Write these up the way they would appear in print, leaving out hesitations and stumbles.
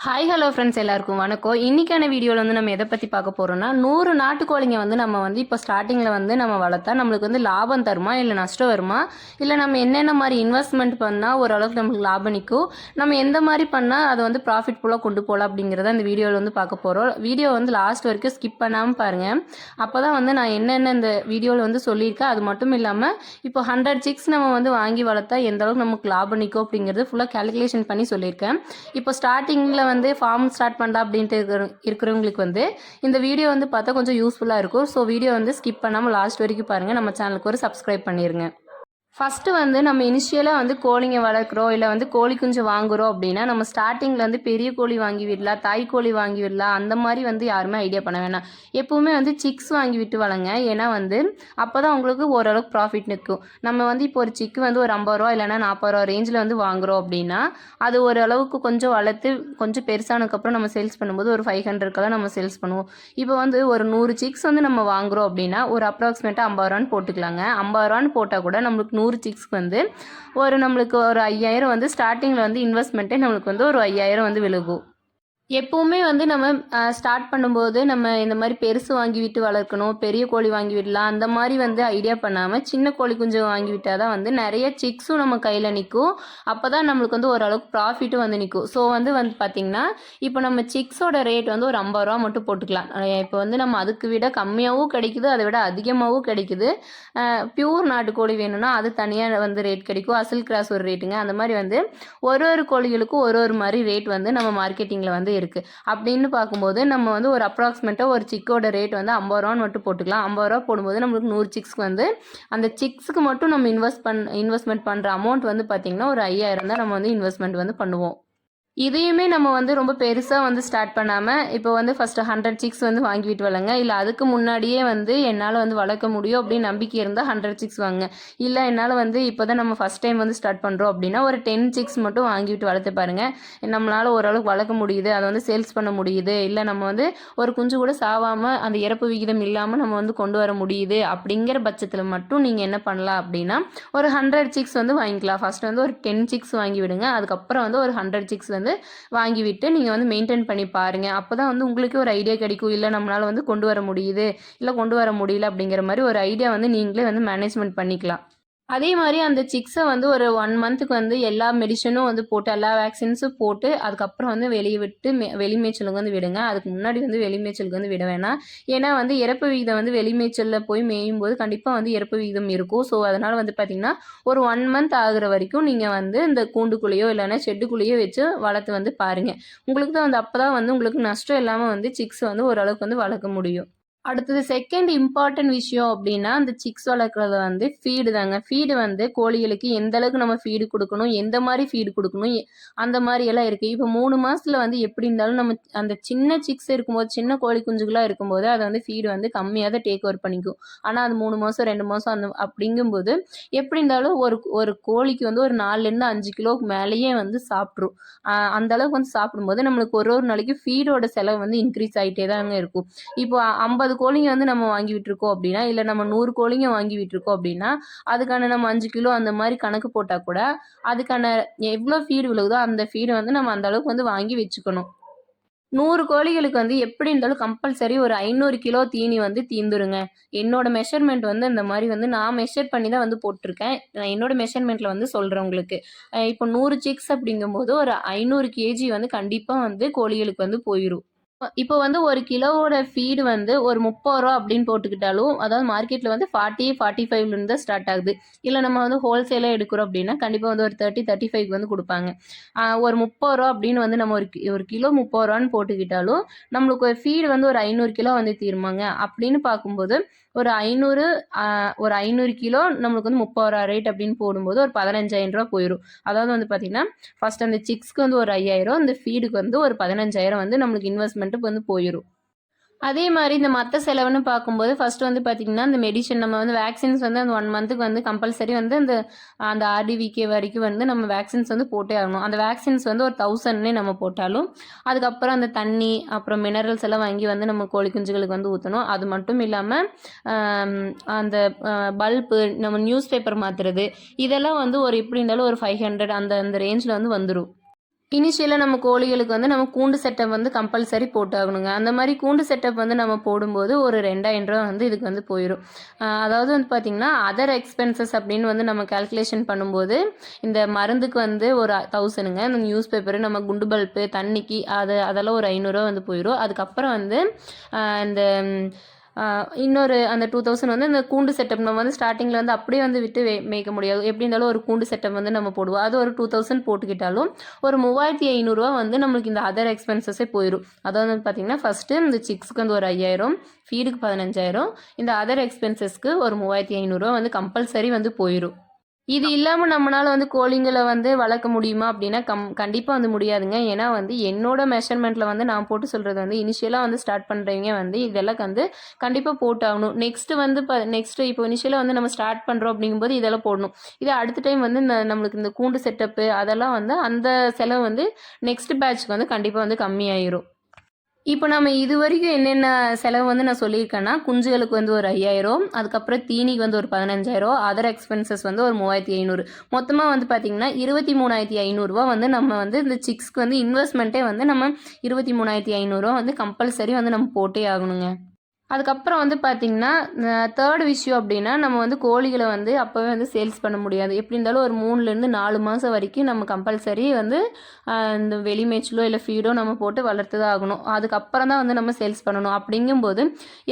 Hi hello friends எல்லாருக்கும் வணக்கம். இன்றைக்கான வீடியோவில் வந்து நம்ம எதை பற்றி பார்க்க போகிறோம்னா 100 நாட்டுக்கோழிங்க வந்து நம்ம வந்து இப்போ ஸ்டார்டிங்கில் வந்து நம்ம வளர்த்தா நம்மளுக்கு வந்து லாபம் தருமா இல்லை நஷ்டம் வருமா, இல்லை நம்ம என்னென்ன மாதிரி இன்வெஸ்ட்மெண்ட் பண்ணால் ஓரளவுக்கு நம்மளுக்கு லாபம் நிற்கும், நம்ம எந்த மாதிரி பண்ணால் அதை வந்து ப்ராஃபிட்ஃபுல்லாக கொண்டு போகலாம் அப்படிங்கிறத இந்த வீடியோவில் வந்து பார்க்க போகிறோம். வீடியோ வந்து லாஸ்ட் வரைக்கும் ஸ்கிப் பண்ணாமல் பாருங்கள். அப்போ தான் வந்து நான் என்னென்ன இந்த வீடியோவில் வந்து சொல்லியிருக்கேன். அது மட்டும் இல்லாமல் இப்போ 100 சிக்ஸ் நம்ம வந்து வாங்கி வளர்த்தா எந்த அளவுக்கு நமக்கு லாபம் நிற்கும் அப்படிங்கிறது ஃபுல்லாக கேல்குலேஷன் பண்ணி சொல்லியிருக்கேன். இப்போ ஸ்டார்டிங்கில் வந்து ஃபார்ம் ஸ்டார்ட் பண்ணலாம் அப்படின்ட்டு இருக்கிறவங்களுக்கு வந்து இந்த வீடியோ வந்து பார்த்தா கொஞ்சம் யூஸ்ஃபுல்லாக இருக்கும். ஸோ வீடியோ வந்து ஸ்கிப் பண்ணாமல் லாஸ்ட் வரைக்கும் பாருங்கள். நம்ம சேனலுக்கு ஒரு சப்ஸ்கிரைப் பண்ணிடுங்க. ஃபஸ்ட்டு வந்து நம்ம இனிஷியலாக வந்து கோழிங்க வளர்க்குறோம் இல்லை வந்து கோழி குஞ்சு வாங்குகிறோம் அப்படின்னா நம்ம ஸ்டார்டிங்கில் வந்து பெரிய கோழி வாங்கி விடலாம், தாய் கோழி வாங்கி விடலாம், அந்த மாதிரி வந்து யாருமே ஐடியா பண்ண வேணாம். எப்போவுமே வந்து சிக்ஸ் வாங்கி விட்டு வளங்க. ஏன்னா வந்து அப்போ தான் உங்களுக்கு ஓரளவுக்கு ப்ராஃபிட் நிற்கும். நம்ம வந்து இப்போ ஒரு சிக்கு வந்து ஒரு 50 ரூபா இல்லைனா 40 ரூபா ரேஞ்சில் வந்து வாங்குகிறோம் அப்படின்னா அது ஓரளவுக்கு கொஞ்சம் வளர்த்து கொஞ்சம் பெருசானதுக்கப்புறம் நம்ம சேல்ஸ் பண்ணும்போது ஒரு 500க்கெல்லாம் நம்ம சேல்ஸ் பண்ணுவோம். இப்போ வந்து ஒரு 100 சிக்ஸ் வந்து நம்ம வாங்குகிறோம் அப்படின்னா ஒரு அப்ராக்சிமேட்டாக 50 ரூபான்னு போட்டுக்கலாங்க. 50 ரூபான்னு போட்டால் கூட நம்மளுக்கு 100 சிக்ஸ்க்கு வந்து நம்மளுக்கு ஒரு 5000 வந்து ஸ்டார்டிங்கில் வந்து இன்வெஸ்ட்மெண்ட்டே நம்மளுக்கு வந்து ஒரு 5000 வந்து விழுகும். எப்போவுமே வந்து நம்ம ஸ்டார்ட் பண்ணும்போது நம்ம இந்த மாதிரி பெருசு வாங்கி விட்டு வளர்க்கணும், பெரிய கோழி வாங்கி விடலாம், அந்த மாதிரி வந்து ஐடியா பண்ணாமல் சின்ன கோழி குஞ்சு வாங்கி விட்டால் தான் வந்து நிறைய சிக்ஸும் நம்ம கையில் நிற்கும். அப்போ தான் நம்மளுக்கு வந்து ஓரளவுக்கு ப்ராஃபிட்டும் வந்து நிற்கும். ஸோ வந்து பார்த்திங்கன்னா இப்போ நம்ம சிக்ஸோட ரேட் வந்து ஒரு 50 ரூபா மட்டும் போட்டுக்கலாம். இப்போ வந்து நம்ம அதுக்கு விட கம்மியாகவும் கிடைக்குது, அதை விட அதிகமாகவும் கிடைக்குது. பியூர் நாட்டுக்கோழி வேணும்னா அது தனியாக வந்து ரேட் கிடைக்கும். அசல் கிராஸ் ஒரு ரேட்டுங்க. அந்த மாதிரி வந்து ஒரு கோழிகளுக்கும் ஒரு மாதிரி ரேட் வந்து நம்ம மார்க்கெட்டிங்கில் வந்து இருக்குது. அப்படின்னு பார்க்கும்போது நம்ம வந்து ஒரு அப்ராக்சிமேட்டாக ஒரு சிக்கோட ரேட் வந்து 50 ரூபான்னு மட்டும் போட்டுக்கலாம். 50 ரூபா போடும்போது நம்மளுக்கு 100 சிக்ஸ்க்கு வந்து அந்த சிக்ஸுக்கு மட்டும் நம்ம இன்வெஸ்ட்மெண்ட் பண்ணுற அமௌண்ட் வந்து பார்த்திங்கன்னா ஒரு 5000 தான் நம்ம வந்து இன்வெஸ்ட்மெண்ட் வந்து பண்ணுவோம். இதையுமே நம்ம வந்து ரொம்ப பெருசாக வந்து ஸ்டார்ட் பண்ணாமல் இப்போ வந்து ஃபஸ்ட்டு 100 சிக்ஸ் வந்து வாங்கி விட்டு வளங்க. இல்லை அதுக்கு முன்னாடியே வந்து என்னால் வந்து வளர்க்க முடியும் அப்படின்னு நம்பிக்கை இருந்தால் 100 சிக்ஸ் வாங்க. இல்லை என்னால் வந்து இப்போ தான் நம்ம ஃபஸ்ட் டைம் வந்து ஸ்டார்ட் பண்ணுறோம் அப்படின்னா ஒரு 10 சிக்ஸ் மட்டும் வாங்கி விட்டு வளர்த்து பாருங்கள். நம்மளால் ஓரளவுக்கு வளர்க்க முடியுது, அதை வந்து சேல்ஸ் பண்ண முடியுது, இல்லை நம்ம வந்து ஒரு குஞ்சு கூட சாவாமல் அந்த இறப்பு விகிதம் இல்லாமல் நம்ம வந்து கொண்டு வர முடியுது அப்படிங்கிற பட்சத்தில் மட்டும் நீங்கள் என்ன பண்ணலாம் அப்படின்னா ஒரு 100 சிக்ஸ் வந்து வாங்கிக்கலாம். ஃபஸ்ட்டு வந்து ஒரு 10 சிக்ஸ் வாங்கி விடுங்க. அதுக்கப்புறம் வந்து ஒரு 100 சிக்ஸ் வந்து வாங்கி விட்டு நீங்கள் வந்து மெயின்டைன் பண்ணி பாருங்கள். அப்போ தான் வந்து உங்களுக்கு ஒரு ஐடியா கிடைக்கும். இல்லை நம்மளால் வந்து கொண்டு வர முடியுது, இல்லை கொண்டு வர முடியல அப்படிங்கிற மாதிரி ஒரு ஐடியா வந்து நீங்களே வந்து மேனேஜ்மெண்ட் பண்ணிக்கலாம். அதே மாதிரி அந்த சிக்ஸை வந்து ஒரு 1 மந்த்துக்கு வந்து எல்லா மெடிசனும் வந்து போட்டு எல்லா வேக்சின்ஸும் போட்டு அதுக்கப்புறம் வந்து வெளியே விட்டு வெளிமேய்ச்சலுக்கு வந்து விடுங்க. அதுக்கு முன்னாடி வந்து வெளிமேய்ச்சலுக்கு வந்து விட வேணாம். ஏன்னா வந்து இறப்பு விகிதம் வந்து வெளிமேய்ச்சலில் போய் மேயும் போது கண்டிப்பாக வந்து இறப்பு விகிதம் இருக்கும். ஸோ அதனால் வந்து பார்த்திங்கன்னா ஒரு 1 மந்த் ஆகுற வரைக்கும் நீங்கள் வந்து இந்த கூண்டுக்குள்ளேயோ இல்லைன்னா ஷெட்டுக்குள்ளேயோ வச்சு வளர்த்து வந்து பாருங்கள். உங்களுக்கு தான் வந்து அப்போ தான் வந்து உங்களுக்கு நஷ்டம் இல்லாமல் வந்து சிக்ஸ் வந்து ஓரளவுக்கு வந்து வளர்க்க முடியும். அடுத்தது செகண்ட் இம்பார்ட்டன்ட் விஷயம் அப்படின்னா அந்த சிக்ஸ் வளர்க்குறது வந்து ஃபீடு தாங்க. ஃபீடு வந்து கோழிகளுக்கு எந்த அளவுக்கு நம்ம ஃபீடு கொடுக்கணும், எந்த மாதிரி ஃபீடு கொடுக்கணும், அந்த மாதிரி எல்லாம் இருக்குது. இப்போ 3 மாதத்தில் வந்து எப்படி இருந்தாலும் நம்ம அந்த சின்ன சிக்ஸ் இருக்கும்போது சின்ன கோழி குஞ்சுகளாக இருக்கும்போது அதை வந்து ஃபீடு வந்து கம்மியாக தான் டேக் ஓவர் பண்ணிக்கும். ஆனால் அது 3 மாதம் 2 மாதம் அந்த அப்படிங்கும்போது எப்படி இருந்தாலும் ஒரு கோழிக்கு வந்து ஒரு 4லேருந்து 5 கிலோவுக்கு மேலேயே வந்து சாப்பிட்ரும். அந்த அளவுக்கு வந்து சாப்பிடும்போது நம்மளுக்கு ஒரு நாளைக்கு ஃபீடோட செலவு வந்து இன்க்ரீஸ் ஆகிட்டே தாங்க இருக்கும். இப்போ 50 கோழிங்க வந்து நம்ம வாங்கி விட்டுருக்கோம் அப்படின்னா, இல்லை நம்ம 100 கோழிங்க வாங்கி விட்டுருக்கோம் அப்படின்னா அதுக்கான நம்ம 5 கிலோ அந்த மாதிரி கணக்கு போட்டால் கூட அதுக்கான எவ்வளோ ஃபீடு விழுகுதோ அந்த ஃபீடு வந்து நம்ம அந்த அளவுக்கு வந்து வாங்கி வச்சுக்கணும். 100 கோழிகளுக்கு வந்து எப்படி இருந்தாலும் கம்பல்சரி ஒரு 500 கிலோ தீனி வந்து தீந்துருங்க. என்னோட மெஷர்மெண்ட் வந்து இந்த மாதிரி வந்து நான் மெஷர் பண்ணி தான் வந்து போட்டிருக்கேன். நான் என்னோட மெஷர்மெண்ட்டில் வந்து சொல்கிறேன் உங்களுக்கு. இப்போ 100 சிக்ஸ் அப்படிங்கும்போது ஒரு 500 கேஜி வந்து கண்டிப்பாக வந்து கோழிகளுக்கு வந்து போயிடும். இப்போ வந்து ஒரு கிலோவோட ஃபீடு வந்து ஒரு 30 ரூபா அப்படின்னு போட்டுக்கிட்டாலும் அதாவது மார்க்கெட்டில் வந்து 40 45லேருந்து தான் ஸ்டார்ட் ஆகுது. இல்லை நம்ம வந்து ஹோல்சேலாக எடுக்கிறோம் அப்படின்னா கண்டிப்பாக வந்து ஒரு 30 35க்கு வந்து கொடுப்பாங்க. ஒரு 30 ரூபா அப்படின்னு வந்து நம்ம ஒரு கிலோ 30 ரூபான்னு போட்டுக்கிட்டாலும் நம்மளுக்கு ஒரு ஃபீடு வந்து ஒரு 500 கிலோ வந்து தீருமாங்க. அப்படின்னு பார்க்கும்போது ஒரு 500 கிலோ நம்மளுக்கு வந்து 30 ரூபா ரேட் அப்படின்னு போடும்போது ஒரு 15,000 ரூபா போயிடும். அதாவது வந்து பார்த்திங்கன்னா ஃபஸ்ட் அந்த சிக்ஸ்க்கு வந்து ஒரு 5000, அந்த ஃபீடுக்கு வந்து ஒரு 15,000 வந்து நம்மளுக்கு இன்வெஸ்ட்மெண்ட்டுக்கு வந்து போயிடும். அதே மாதிரி இந்த மற்ற செலவுன்னு பார்க்கும்போது ஃபஸ்ட்டு வந்து பார்த்திங்கன்னா இந்த மெடிசன் நம்ம வந்து வேக்சின்ஸ் வந்து அந்த 1 மந்த்துக்கு வந்து கம்பல்சரி வந்து அந்த ஆர்டிவிகே வரைக்கும் வந்து நம்ம வேக்சின்ஸ் வந்து போட்டே ஆகணும். அந்த வேக்சின்ஸ் வந்து ஒரு 1000 நம்ம போட்டாலும் அதுக்கப்புறம் அந்த தண்ணி அப்புறம் மினரல்ஸ் எல்லாம் வாங்கி வந்து நம்ம கோழி குஞ்சுகளுக்கு வந்து ஊற்றணும். அது மட்டும் இல்லாமல் அந்த பல்பு நம்ம நியூஸ் பேப்பர் மாற்றுறது இதெல்லாம் வந்து ஒரு எப்படி இருந்தாலும் ஒரு 500 அந்த ரேஞ்சில் வந்து வந்துடும். இனிஷியலாக நம்ம கோழிகளுக்கு வந்து நம்ம கூண்டு செட்டப் வந்து கம்பல்சரி போட்டாகணுங்க. அந்த மாதிரி கூண்டு செட்டப் வந்து நம்ம போடும்போது ஒரு ரூ. 2000 வந்து இதுக்கு வந்து போயிடும். அதாவது வந்து பார்த்திங்கன்னா அதர் எக்ஸ்பென்சஸ் அப்படின்னு வந்து நம்ம கால்குலேஷன் பண்ணும்போது இந்த மருந்துக்கு வந்து ஒரு 1000ங்க. இந்த நியூஸ் பேப்பரு, நம்ம குண்டு பல்ப்பு, தண்ணிக்கு அதெல்லாம் ஒரு ரூ. 500 வந்து போயிடும். அதுக்கப்புறம் வந்து இந்த இன்னொரு அந்த 2000 வந்து இந்த கூண்டு செட்டப் நம்ம வந்து ஸ்டார்டிங்கில் வந்து அப்படியே வந்து விட்டு மேய்க்க முடியாது. எப்படி இருந்தாலும் ஒரு கூண்டு செட்டப் வந்து நம்ம போடுவோம். அது ஒரு 2000 போட்டுக்கிட்டாலும் ஒரு 3500 வந்து நம்மளுக்கு இந்த அதர் எக்ஸ்பென்சஸே போயிடும். அதாவது வந்து பார்த்திங்கன்னா ஃபஸ்ட்டு இந்த சிக்ஸுக்கு வந்து ஒரு 5000, ஃபீடுக்கு 15,000, இந்த அதர் எக்ஸ்பென்சஸ்க்கு ஒரு 3500 வந்து கம்பல்சரி வந்து போயிடும். இது இல்லாமல் நம்மளால் வந்து கோழிங்களை வந்து வளர்க்க முடியுமா அப்படின்னா கண்டிப்பாக வந்து முடியாதுங்க. ஏன்னா வந்து என்னோட மெஷர்மெண்ட்டில் வந்து நான் போட்டு சொல்கிறது வந்து இனிஷியலாக வந்து ஸ்டார்ட் பண்ணுறவங்க வந்து இதெல்லாம் வந்து கண்டிப்பாக போட்டாகணும். நெக்ஸ்ட்டு வந்து நெக்ஸ்ட்டு இப்போ இனிஷியலாக வந்து நம்ம ஸ்டார்ட் பண்ணுறோம் அப்படிங்கும்போது இதெல்லாம் போடணும். இதே அடுத்த டைம் வந்து நம்மளுக்கு இந்த கூண்டு செட்டப்பு அதெல்லாம் வந்து அந்த செலவு வந்து நெக்ஸ்ட் பேட்ச்க்கு வந்து கண்டிப்பாக வந்து கம்மியாயிரும். இப்போ நம்ம இது வரைக்கும் என்னென்ன செலவு வந்து நான் சொல்லியிருக்கேன்னா, குஞ்சுகளுக்கு வந்து ஒரு 5000, அதுக்கப்புறம் தீனிக்கு வந்து ஒரு 15,000, அதர் எக்ஸ்பென்சஸ் வந்து ஒரு 3500. மொத்தமாக வந்து பார்த்திங்கன்னா ரூ. 23,500 வந்து நம்ம வந்து இந்த சிக்ஸ்க்கு வந்து இன்வெஸ்ட்மெண்ட்டே வந்து நம்ம 23,500 வந்து கம்பல்சரி வந்து நம்ம போட்டே ஆகணுங்க. அதுக்கப்புறம் வந்து பார்த்திங்கன்னா, தேர்ட் விஷயம் அப்படின்னா, நம்ம வந்து கோழிகளை வந்து அப்போவே வந்து சேல்ஸ் பண்ண முடியாது. எப்படி இருந்தாலும் ஒரு 3லேருந்து 4 மாதம் வரைக்கும் நம்ம கம்பல்சரி வந்து இந்த வெளி மேய்ச்சலோ இல்லை ஃபீடோ நம்ம போட்டு வளர்த்து தான் ஆகணும். அதுக்கப்புறம் தான் வந்து நம்ம சேல்ஸ் பண்ணணும். அப்படிங்கும்போது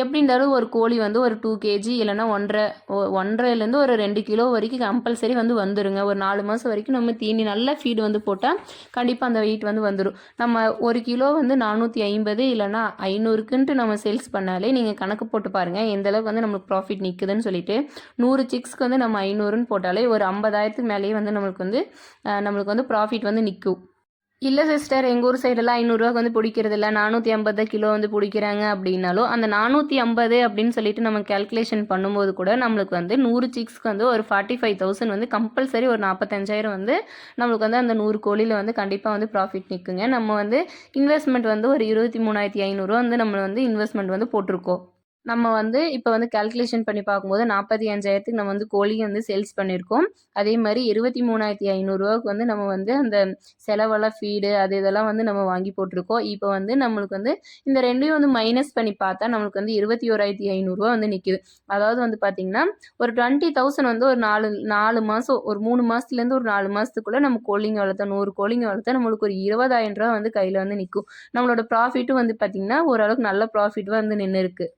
எப்படி இருந்தாலும் ஒரு கோழி வந்து ஒரு 2 கேஜி இல்லைன்னா 1.5லேருந்து ஒரு 2 கிலோ வரைக்கும் கம்பல்சரி வந்து வந்துருங்க. ஒரு 4 மாதம் வரைக்கும் நம்ம தீனி நல்ல ஃபீடு வந்து போட்டால் கண்டிப்பாக அந்த வெயிட் வந்து வந்துடும். நம்ம 1 கிலோ வந்து 450 இல்லைன்னா 500க்குன்ட்டு நம்ம சேல்ஸ் பண்ணாலே நீங்கள் கணக்கு போட்டு பாருங்கள் எந்த அளவுக்கு வந்து நம்மளுக்கு ப்ராஃபிட் நிற்குதுன்னு சொல்லிட்டு. 100 சிக்ஸ்க்கு வந்து நம்ம 500ன்னு போட்டாலே ஒரு 50,000த்துக்கு மேலேயே வந்து நம்மளுக்கு வந்து ப்ராஃபிட் வந்து நிற்கும். இல்லை சிஸ்டர், எங்கள் ஊர் சைடெல்லாம் 500ரூவாக்கு வந்து பிடிக்கிறது இல்லை, 450 கிலோ வந்து பிடிக்கிறாங்க அப்படின்னாலும் அந்த 450 அப்படின்னு சொல்லிட்டு நம்ம கேல்குலேஷன் பண்ணும்போது கூட நம்மளுக்கு வந்து 100 சிக்ஸ்க்கு வந்து ஒரு 45,000 வந்து கம்பல்சரி ஒரு 45,000 வந்து நம்மளுக்கு வந்து அந்த 100 கோழியில் வந்து கண்டிப்பாக வந்து ப்ராஃபிட் நிற்குங்க. நம்ம வந்து இன்வெஸ்ட்மெண்ட் வந்து ஒரு 23,500 வந்து நம்ம வந்து இன்வெஸ்ட்மெண்ட் வந்து போட்டிருக்கோம். நம்ம வந்து இப்போ வந்து கால்குலேஷன் பண்ணி பார்க்கும்போது 45,000க்கு நம்ம வந்து கோழி வந்து சேல்ஸ் பண்ணியிருக்கோம். அதே மாதிரி 23,500 வந்து நம்ம வந்து அந்த செலவெல்லாம் ஃபீடு இதெல்லாம் வந்து நம்ம வாங்கி போட்டிருக்கோம். இப்போ வந்து நம்மளுக்கு வந்து இந்த ரெண்டையும் வந்து மைனஸ் பண்ணி பார்த்தா நம்மளுக்கு வந்து 21,500 வந்து நிற்கிது. அதாவது வந்து பார்த்திங்கன்னா ஒரு 20,000 வந்து ஒரு 4 மாதம், ஒரு 3 மாதத்துலேருந்து ஒரு 4 மாதத்துக்குள்ளே நம்ம கோழிங்க வளர்த்தா 100 கோழிங்க வளர்த்தா நம்மளுக்கு ஒரு 20,000 வந்து கையில் வந்து நிற்கும். நம்மளோட ப்ராஃபிட்டும் வந்து பார்த்திங்கன்னா ஓரளவுக்கு நல்ல ப்ராஃபிட் வந்து நின்று இருக்குது.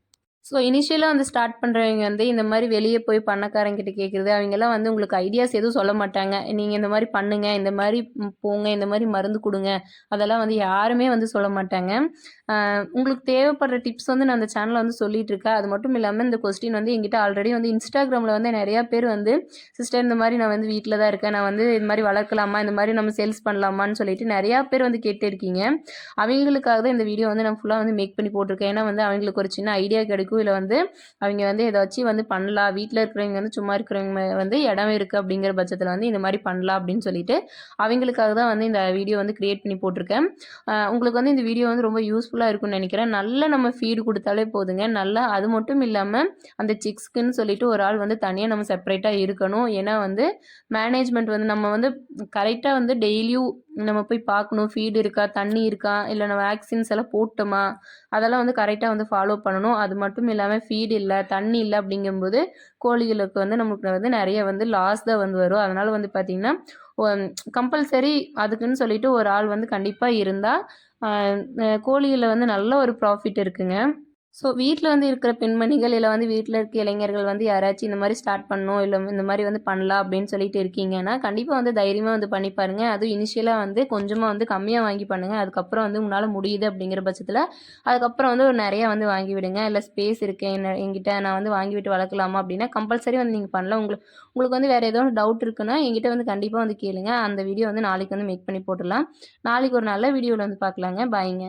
ஸோ இனிஷியலாக வந்து ஸ்டார்ட் பண்ணுறவங்க வந்து இந்த மாதிரி வெளியே போய் பண்ணக்காரங்கிட்ட கேட்குறது, அவங்கெல்லாம் வந்து உங்களுக்கு ஐடியாஸ் எதுவும் சொல்ல மாட்டாங்க. நீங்கள் இந்த மாதிரி பண்ணுங்கள், இந்த மாதிரி போங்க, இந்த மாதிரி மருந்து கொடுங்க, அதெல்லாம் வந்து யாருமே வந்து சொல்ல மாட்டாங்க. உங்களுக்கு தேவைப்படுற டிப்ஸ் வந்து நான் அந்த சேனலில் வந்து சொல்லிகிட்டு இருக்கேன். அது மட்டும் இல்லாமல் இந்த கொஸ்டின் வந்து எங்கிட்ட ஆல்ரெடி வந்து இன்ஸ்டாகிராமில் வந்து நிறையா பேர் வந்து சிஸ்டர் இந்த மாதிரி நான் வந்து வீட்டில் தான் இருக்கேன், நான் வந்து இது மாதிரி வளர்க்கலாமா, இந்த மாதிரி நம்ம சேல்ஸ் பண்ணலாமான்னு சொல்லிட்டு நிறையா பேர் வந்து கேட்டு இருக்கீங்க. அவங்களுக்காக தான் இந்த வீடியோ வந்து நான் ஃபுல்லாக வந்து மேக் பண்ணி போட்டிருக்கேன். ஏன்னா வந்து அவங்களுக்கு ஒரு சின்ன ஐடியா கிடைக்கும். இல்லை வந்து அவங்க வந்து ஏதாச்சும் வந்து பண்ணலாம், வீட்டில் இருக்கிறவங்க வந்து சும்மா இருக்கிறவங்க வந்து இடம் இருக்குது அப்படிங்கிற பட்சத்தில் வந்து இந்த மாதிரி பண்ணலாம் அப்படின்னு சொல்லிட்டு அவங்களுக்காக தான் வந்து இந்த வீடியோ வந்து கிரியேட் பண்ணி போட்டிருக்கேன். உங்களுக்கு வந்து இந்த வீடியோ வந்து ரொம்ப யூஸ்ஃபுல்லாக இருக்கும்னு நினைக்கிறேன். நல்லா நம்ம ஃபீடு கொடுத்தாலே போதுங்க. நல்லா அது மட்டும் இல்லாமல் அந்த சிக்ஸ்க்குன்னு சொல்லிட்டு ஒரு ஆள் வந்து தனியாக நம்ம செப்பரேட்டாக இருக்கணும். ஏன்னா வந்து மேனேஜ்மெண்ட் வந்து நம்ம வந்து கரெக்டாக வந்து டெய்லியும் நம்ம போய் பார்க்கணும், ஃபீடு இருக்கா, தண்ணி இருக்கா, இல்லை நம்ம வேக்சின்ஸ் எல்லாம் போட்டோமா, அதெல்லாம் வந்து கரெக்டாக வந்து ஃபாலோ பண்ணணும். அது மட்டும் இல்லாமல் ஃபீடு இல்லை, தண்ணி இல்லை அப்படிங்கும்போது கோழிகளுக்கு வந்து நமக்கு வந்து நிறைய வந்து லாஸ் தான் வந்து வரும். அதனால் வந்து பார்த்திங்கன்னா கம்பல்சரி அதுக்குன்னு சொல்லிட்டு ஒரு ஆள் வந்து கண்டிப்பாக இருந்தால் கோழிகளில் வந்து நல்ல ஒரு ப்ராஃபிட் இருக்குங்க. ஸோ வீட்டில் வந்து இருக்கிற பெண்மணிகள் இல்லை வந்து வீட்டில் இருக்க இளைஞர்கள் வந்து யாராச்சும் இந்த மாதிரி ஸ்டார்ட் பண்ணணும், இல்லை இந்த மாதிரி வந்து பண்ணலாம் அப்படின்னு சொல்லிட்டு இருக்கீங்கன்னா கண்டிப்பாக வந்து தைரியமாக வந்து பண்ணி பாருங்கள். அதுவும் இனிஷியலாக வந்து கொஞ்சமாக வந்து கம்மியாக வாங்கி பண்ணுங்கள். அதுக்கப்புறம் வந்து உங்களால் முடியுது அப்படிங்கிற பட்சத்தில் அதுக்கப்புறம் வந்து ஒரு நிறையா வந்து வாங்கி விடுங்க. இல்லை ஸ்பேஸ் இருக்குது என்கிட்ட, நான் வந்து வாங்கி விட்டு வளர்க்கலாமா அப்படின்னா கம்பல்சரி வந்து நீங்கள் பண்ணலாம். உங்களுக்கு வந்து வேறு ஏதோ டவுட் இருக்குன்னா என்கிட்ட வந்து கண்டிப்பாக வந்து கேளுங்க. அந்த வீடியோ வந்து நாளைக்கு வந்து மேக் பண்ணி போட்டுடலாம். நாளைக்கு ஒரு நல்ல வீடியோவில் வந்து பார்க்கலாங்க. பாய்ங்க.